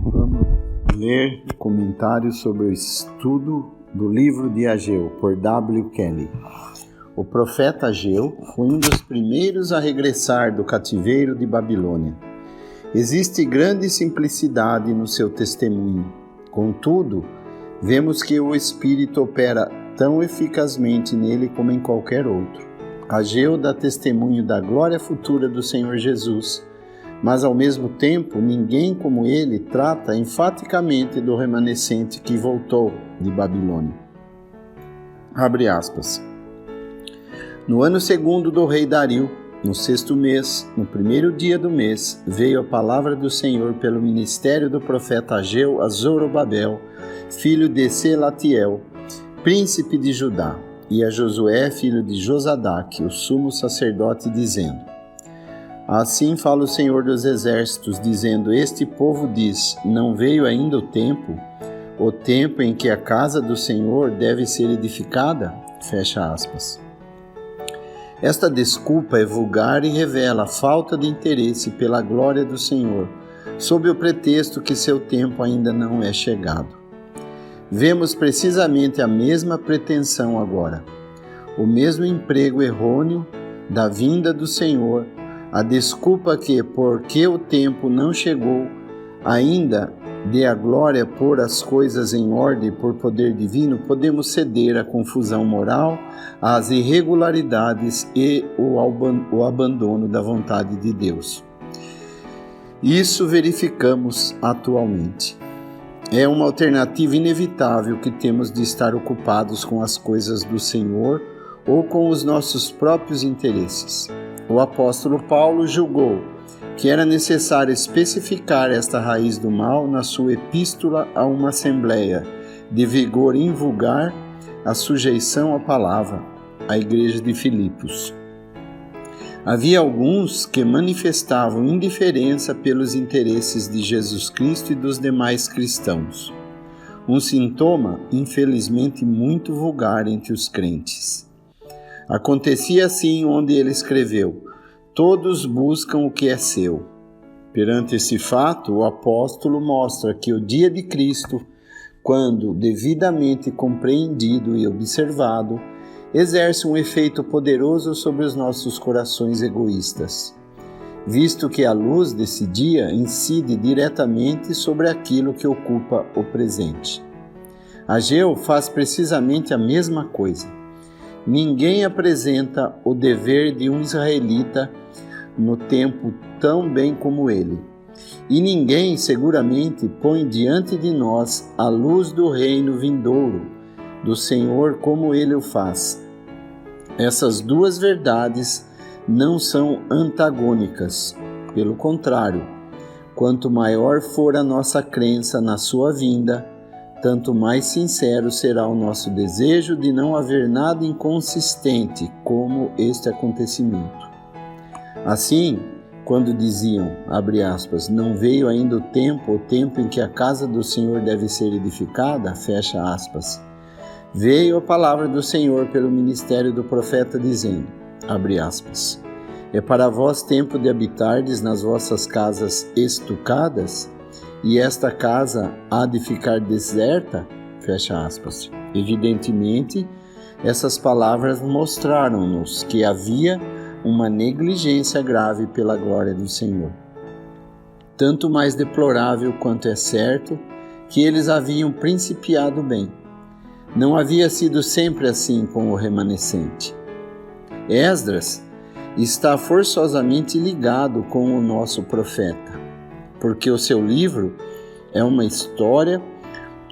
Vamos ler comentários sobre o estudo do livro de Ageu, por W. Kelly. O profeta Ageu foi um dos primeiros a regressar do cativeiro de Babilônia. Existe grande simplicidade no seu testemunho. Contudo, vemos que o Espírito opera tão eficazmente nele como em qualquer outro. Ageu dá testemunho da glória futura do Senhor Jesus, mas ao mesmo tempo ninguém como ele trata enfaticamente do remanescente que voltou de Babilônia. Abre aspas. No ano segundo do rei Dario, no 6º mês, no 1º dia do mês, veio a palavra do Senhor pelo ministério do profeta Ageu a Zorobabel, filho de Selatiel, príncipe de Judá, e a Josué, filho de Josadaque, o sumo sacerdote, dizendo: Assim fala o Senhor dos Exércitos, dizendo: Este povo diz, não veio ainda o tempo em que a casa do Senhor deve ser edificada? Fecha aspas. Esta desculpa é vulgar e revela a falta de interesse pela glória do Senhor, sob o pretexto que seu tempo ainda não é chegado. Vemos precisamente a mesma pretensão agora, o mesmo emprego errôneo da vinda do Senhor, a desculpa que, porque o tempo não chegou, ainda dê a glória pôr as coisas em ordem por poder divino, podemos ceder à confusão moral, às irregularidades e o abandono da vontade de Deus. Isso verificamos atualmente. É uma alternativa inevitável que temos de estar ocupados com as coisas do Senhor ou com os nossos próprios interesses. O apóstolo Paulo julgou que era necessário especificar esta raiz do mal na sua epístola a uma assembleia, de vigor invulgar, a sujeição à palavra, à igreja de Filipos. Havia alguns que manifestavam indiferença pelos interesses de Jesus Cristo e dos demais cristãos. Um sintoma, infelizmente, muito vulgar entre os crentes. Acontecia assim onde ele escreveu: Todos buscam o que é seu. Perante esse fato, o apóstolo mostra que o dia de Cristo, quando devidamente compreendido e observado, exerce um efeito poderoso sobre os nossos corações egoístas, visto que a luz desse dia incide diretamente sobre aquilo que ocupa o presente. Ageu faz precisamente a mesma coisa. Ninguém apresenta o dever de um israelita no tempo tão bem como ele. E ninguém, seguramente, põe diante de nós a luz do reino vindouro do Senhor como ele o faz. Essas duas verdades não são antagônicas. Pelo contrário, quanto maior for a nossa crença na sua vinda, tanto mais sincero será o nosso desejo de não haver nada inconsistente como este acontecimento. Assim, quando diziam, abre aspas, não veio ainda o tempo em que a casa do Senhor deve ser edificada, fecha aspas, veio a palavra do Senhor pelo ministério do profeta dizendo, abre aspas, é para vós tempo de habitardes nas vossas casas estucadas, e esta casa há de ficar deserta? Fecha aspas. Evidentemente, essas palavras mostraram-nos que havia uma negligência grave pela glória do Senhor. Tanto mais deplorável quanto é certo que eles haviam principiado bem. Não havia sido sempre assim com o remanescente. Esdras está forçosamente ligado com o nosso profeta, porque o seu livro é uma história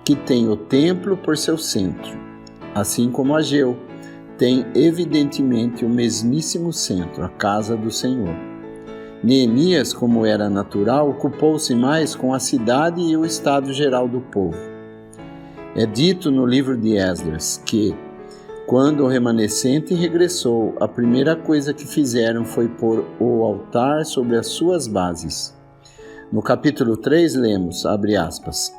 que tem o templo por seu centro, assim como Ageu tem evidentemente o mesmíssimo centro, a casa do Senhor. Neemias, como era natural, ocupou-se mais com a cidade e o estado geral do povo. É dito no livro de Esdras que, quando o remanescente regressou, a primeira coisa que fizeram foi pôr o altar sobre as suas bases. No capítulo 3 lemos, abre aspas,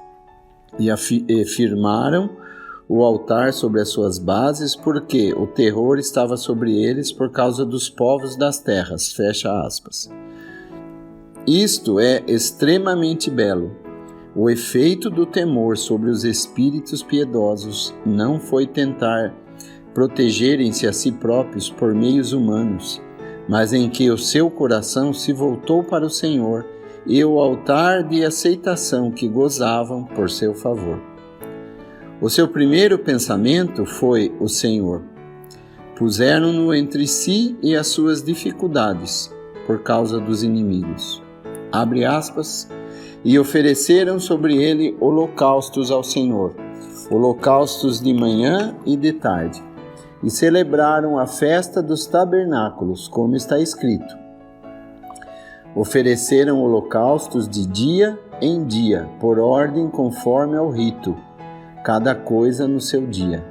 e firmaram o altar sobre as suas bases, porque o terror estava sobre eles por causa dos povos das terras, fecha aspas. Isto é extremamente belo, O efeito do temor sobre os espíritos piedosos não foi tentar protegerem-se a si próprios por meios humanos, mas em que o seu coração se voltou para o Senhor e o altar de aceitação que gozavam por seu favor. O seu primeiro pensamento foi o Senhor. Puseram-no entre si e as suas dificuldades, por causa dos inimigos. Abre aspas. E ofereceram sobre ele holocaustos ao Senhor, holocaustos de manhã e de tarde. E celebraram a festa dos tabernáculos, como está escrito. Ofereceram holocaustos de dia em dia, por ordem conforme ao rito, cada coisa no seu dia.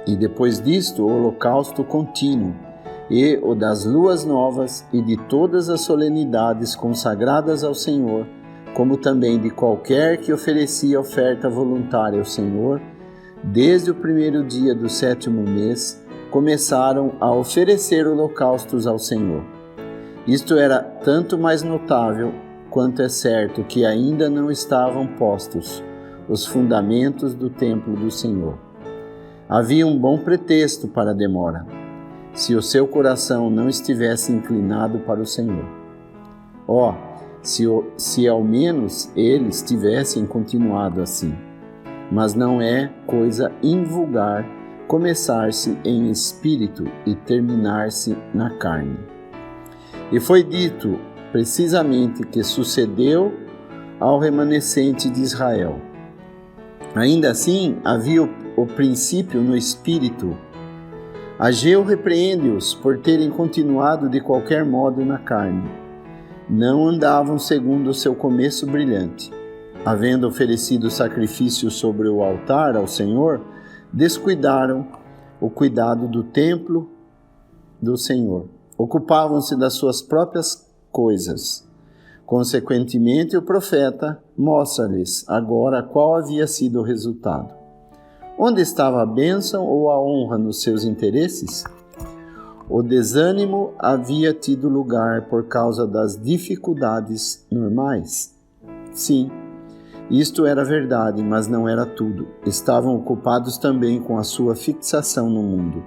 E depois disto, o holocausto contínuo, e o das luas novas e de todas as solenidades consagradas ao Senhor, como também de qualquer que oferecia oferta voluntária ao Senhor, desde o primeiro dia do 7º mês, começaram a oferecer holocaustos ao Senhor. Isto era tanto mais notável, quanto é certo que ainda não estavam postos os fundamentos do templo do Senhor. Havia um bom pretexto para a demora, se o seu coração não estivesse inclinado para o Senhor. Se ao menos eles tivessem continuado assim. Mas não é coisa invulgar começar-se em espírito e terminar-se na carne. E foi dito precisamente que sucedeu ao remanescente de Israel. Ainda assim, havia o princípio no espírito. Ageu repreende-os por terem continuado de qualquer modo na carne. Não andavam segundo o seu começo brilhante. Havendo oferecido sacrifício sobre o altar ao Senhor, descuidaram o cuidado do templo do Senhor. Ocupavam-se das suas próprias coisas. Consequentemente, o profeta mostra-lhes agora qual havia sido o resultado. Onde estava a bênção ou a honra nos seus interesses? O desânimo havia tido lugar por causa das dificuldades normais? Sim, isto era verdade, mas não era tudo. Estavam ocupados também com a sua fixação no mundo.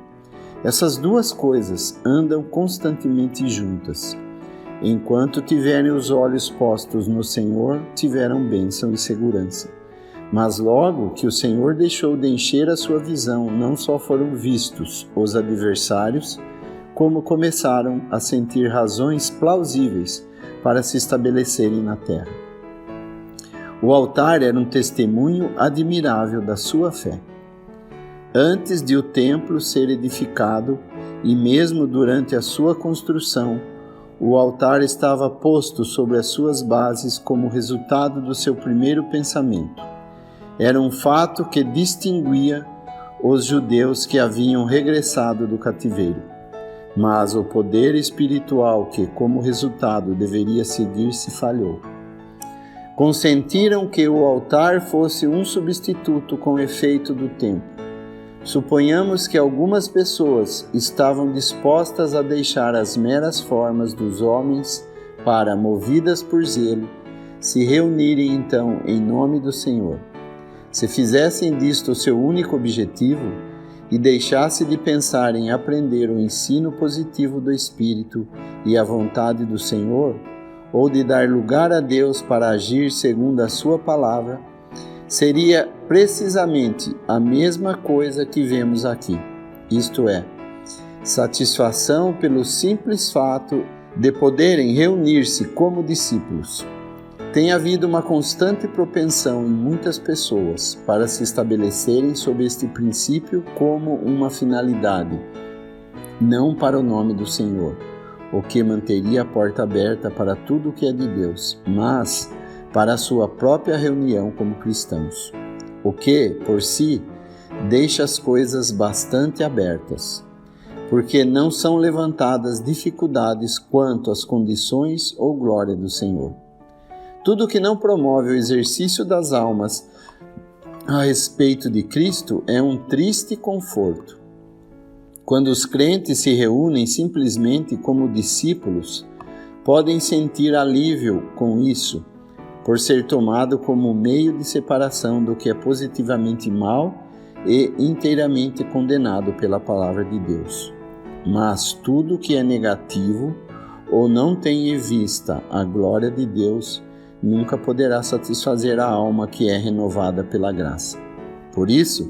Essas duas coisas andam constantemente juntas. Enquanto tiverem os olhos postos no Senhor, tiveram bênção e segurança. Mas logo que o Senhor deixou de encher a sua visão, não só foram vistos os adversários, como começaram a sentir razões plausíveis para se estabelecerem na terra. O altar era um testemunho admirável da sua fé. Antes de o templo ser edificado e mesmo durante a sua construção, o altar estava posto sobre as suas bases como resultado do seu primeiro pensamento. Era um fato que distinguia os judeus que haviam regressado do cativeiro. Mas o poder espiritual que, como resultado, deveria seguir-se falhou. Consentiram que o altar fosse um substituto com efeito do templo. Suponhamos que algumas pessoas estavam dispostas a deixar as meras formas dos homens para, movidas por zelo, se reunirem então em nome do Senhor. Se fizessem disto o seu único objetivo, e deixasse de pensar em aprender o ensino positivo do Espírito e a vontade do Senhor, ou de dar lugar a Deus para agir segundo a sua palavra, seria precisamente a mesma coisa que vemos aqui, isto é, satisfação pelo simples fato de poderem reunir-se como discípulos. Tem havido uma constante propensão em muitas pessoas para se estabelecerem sob este princípio como uma finalidade, não para o nome do Senhor, o que manteria a porta aberta para tudo o que é de Deus, mas para a sua própria reunião como cristãos, o que, por si, deixa as coisas bastante abertas, porque não são levantadas dificuldades quanto às condições ou glória do Senhor. Tudo que não promove o exercício das almas a respeito de Cristo é um triste conforto. Quando os crentes se reúnem simplesmente como discípulos, podem sentir alívio com isso, por ser tomado como meio de separação do que é positivamente mal e inteiramente condenado pela palavra de Deus. Mas tudo que é negativo ou não tem em vista a glória de Deus nunca poderá satisfazer a alma que é renovada pela graça. Por isso,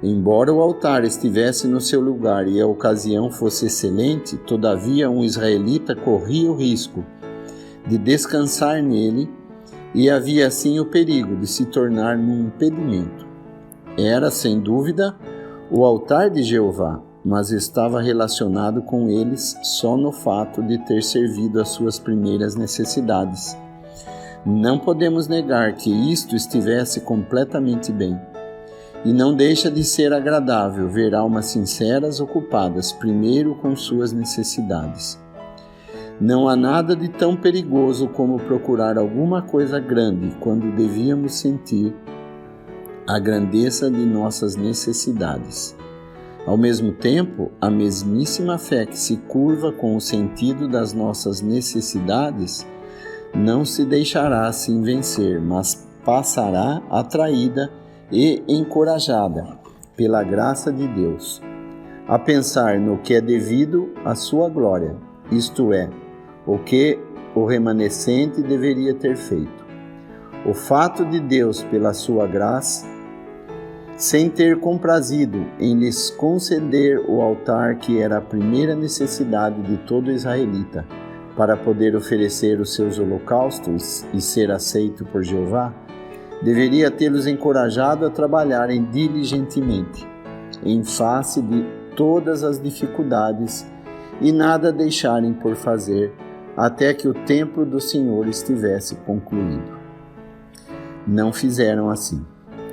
embora o altar estivesse no seu lugar e a ocasião fosse excelente, todavia um israelita corria o risco de descansar nele e havia assim o perigo de se tornar um impedimento. Era, sem dúvida, o altar de Jeová, mas estava relacionado com eles só no fato de ter servido às suas primeiras necessidades. Não podemos negar que isto estivesse completamente bem. E não deixa de ser agradável ver almas sinceras ocupadas primeiro com suas necessidades. Não há nada de tão perigoso como procurar alguma coisa grande quando devíamos sentir a grandeza de nossas necessidades. Ao mesmo tempo, a mesmíssima fé que se curva com o sentido das nossas necessidades não se deixará assim vencer, mas passará atraída e encorajada pela graça de Deus a pensar no que é devido à sua glória, isto é, o que o remanescente deveria ter feito. O fato de Deus, pela sua graça, sem ter comprazido em lhes conceder o altar que era a primeira necessidade de todo israelita, para poder oferecer os seus holocaustos e ser aceito por Jeová, deveria tê-los encorajado a trabalharem diligentemente, em face de todas as dificuldades, e nada deixarem por fazer, até que o templo do Senhor estivesse concluído. Não fizeram assim,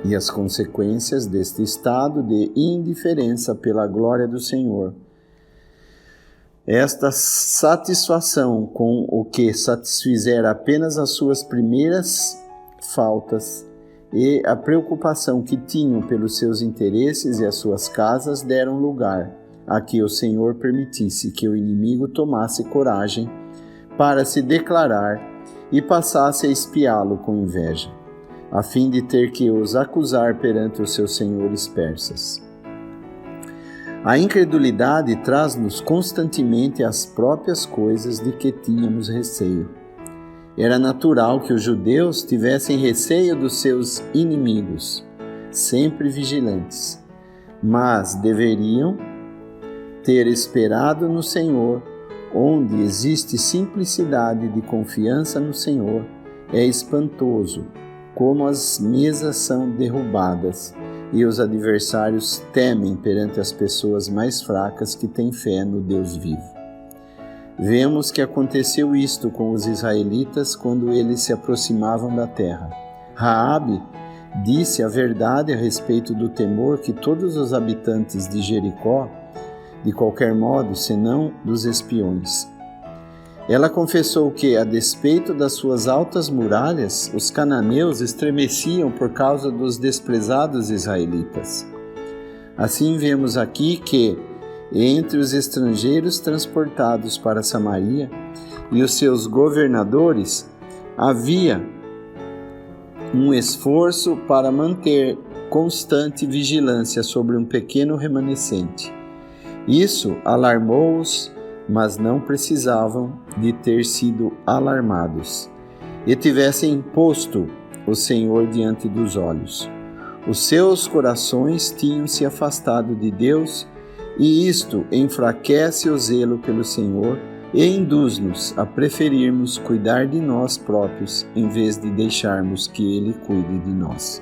e as consequências deste estado de indiferença pela glória do Senhor, esta satisfação com o que satisfizera apenas as suas primeiras faltas e a preocupação que tinham pelos seus interesses e as suas casas deram lugar a que o Senhor permitisse que o inimigo tomasse coragem para se declarar e passasse a espiá-lo com inveja, a fim de ter que os acusar perante os seus senhores persas. A incredulidade traz-nos constantemente as próprias coisas de que tínhamos receio. Era natural que os judeus tivessem receio dos seus inimigos, sempre vigilantes, mas deveriam ter esperado no Senhor, onde existe simplicidade de confiança no Senhor. É espantoso como as mesas são derrubadas e os adversários temem perante as pessoas mais fracas que têm fé no Deus vivo. Vemos que aconteceu isto com os israelitas quando eles se aproximavam da terra. Raabe disse a verdade a respeito do temor que todos os habitantes de Jericó, de qualquer modo, senão dos espiões. Ela confessou que, a despeito das suas altas muralhas, os cananeus estremeciam por causa dos desprezados israelitas. Assim vemos aqui que, entre os estrangeiros transportados para Samaria e os seus governadores, havia um esforço para manter constante vigilância sobre um pequeno remanescente. Isso alarmou-os, mas não precisavam de ter sido alarmados, e tivessem posto o Senhor diante dos olhos. Os seus corações tinham se afastado de Deus, e isto enfraquece o zelo pelo Senhor e induz-nos a preferirmos cuidar de nós próprios em vez de deixarmos que Ele cuide de nós.